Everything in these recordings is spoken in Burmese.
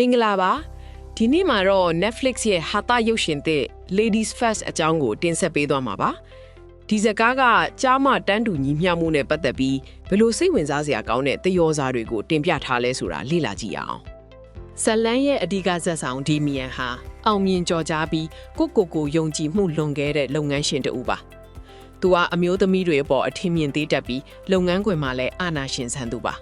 မင်္ဂလာပါဒီနေ့မှာတော့ Netflix ရဲ့ဟာတာရုပ်ရှင်သစ် Ladies First အကြောင်းကိုတင်ဆက်ပေးသွားမှာပါဒီဇာတ်ကားကကြားမတန်းတူညီမျှမှုနဲ့ပတ်သက်ပြီးဘယ်လိုစိတ်ဝင်စားစရာကောင်းတဲ့သရောစာတွေကိုတင်ပြထားလဲဆိုတာလေ့လာကြည့်အောင်ဇလန်ရဲ့အဓိကဇာတ်ဆောင်ဒီမီယန်ဟာအောင်မြင်ကြော်ကြားပြီးကိုယုံကြည်မှုလွန်ခဲ့တဲ့လုပ်ငန်းရှင်တူပါသူကအမျိုးသမီးတွေအပေါ်အထင်မြင်သေးတတ်ပြီးလုပ်ငန်းခွင်မှာလည်းအာဏာရှင်ဆန်သူပါ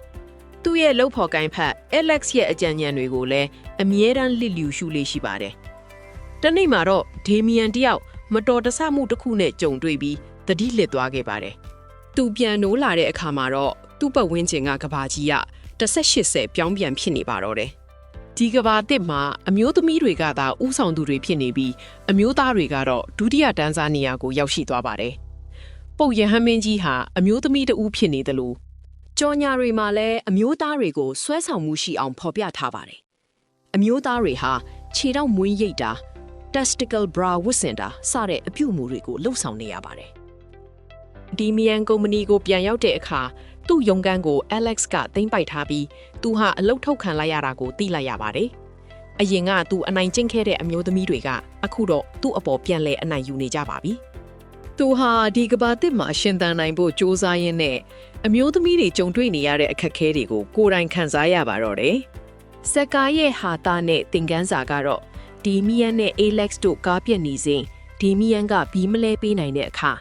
သူ့ရဲ့လုပ်ဖော်ကိုင်ဖက် Alex ရဲ့အကြံဉာဏ်တွေကိုလည်းအမြဲတမ်းလစ်လျူရှုလေးရှိပါတယ်။တနေ့မှာတော့ဒေမီယန်တယောက်မတော်တဆမှုတစ်ခုနဲ့ကြုံတွေ့ပြီးသတိလစ်သွားခဲ့ပါတယ်။သူပြန်နိုးလာတဲ့အခါမှာတော့သူ့ပတ်ဝန်းကျင်ကကဘာကြီးက18ပြောင်းပြန်ဖြစ်နေပါတော့တယ်။ဒီကဘာတစ်မှာအမျိုးသမီးတွေကသာဥဆောင်သူတွေဖြစ်နေပြီးအမျိုးသားတွေကတော့ဒုတိယတန်းစားနေရာကိုရောက်ရှိသွားပါတယ်။ပုပ်ယဟန်မင်းကြီးဟာအမျိုးသမီးတဦးဖြစ်နေတယ်လို့ကြော်ညာတွေမှာလည်းအမျိုးသားတွေကိုဆွဲဆောင်မှုရှိအောင်ဖော်ပြထားပါတယ်။အမျိုးသားတွေဟာခြေထောက်မွေးရိပ်တာ testicle bra ဝတ်ဆင်တာစတဲ့အပြုအမူတွေကိုလှုပ်ဆောင်နေရပါတယ်။ဒီမီယန်ကုမ္ပဏီကိုပြန်ရောက်တဲ့အခါသူ့ရုံးခန်းကို Alex ကသိမ်းပိုက်ထားပြီးသူဟာအလုပ်ထုတ်ခံလိုက်ရတာကိုသိလိုက်ရပါတယ်။အရင်ကသူအနိုင်ကျင့်ခဲ့တဲ့အမျိုးသမီးတွေကအခုတော့သူ့အပေါ်ပြန်လဲအနိုင်ယူနေကြပါပြီ။သူဟာဒီကဘာတစ်မှာရှင်သန်နိုင်ဖို့စ조사ရင်းနဲ့အမျိုးသမီးတွေကြုံတွေ့နေရတဲ့အခက်အခဲတွေကိုကိုယ်တိုင်ခံစားရပါတော့တယ်။စက်ကားရဲ့ဟာတာနဲ့သင်ခန်းစာကတော့ဒီမီယန်နဲ့ Alex တို့ကားပြက်နေစဉ်ဒီမီယန်ကဘီးမလဲပေးနိုင်တဲ့အခါ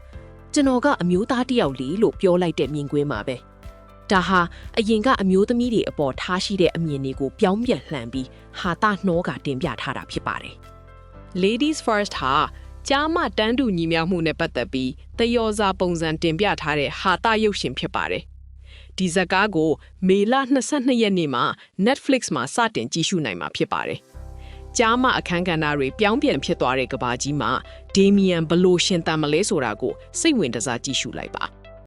ကျွန်တော်ကအမျိုးသားတစ်ယောက်လီလို့ပြောလိုက်တဲ့မြင်ကွင်းမှာပဲ။ဒါဟာအရင်ကအမျိုးသမီးတွေအပေါ်ထားရှိတဲ့အမြင်တွေကိုပြောင်းပြန်လှန်ပြီးဟာတာနှောကတင်ပြထားတာဖြစ်ပါတယ်။ Ladies First ဟာကြားမတန်းတူညီမျှမှုနဲ့ပတ်သက်ပြီးသရောစာပုံစံတင်ပြထားတဲ့ဟာတာရုပ်ရှင်ဖြစ်ပါတယ်။ဒီဇာတ်ကားကိုမေလ22ရက်နေ့မှာ Netflix မှာစတင်ကြည့်ရှုနိုင်မှာဖြစ်ပါတယ်။ကြားမအခန်းကဏ္ဍတွေပြောင်းပြန်ဖြစ်သွားတဲ့ကဘာကြီးမှာဒေမီယန်ဘလို့ရှင်သန်မလဲဆိုတာကိုစိတ်ဝင်စားကြည့်ရှုလိုက်ပါ။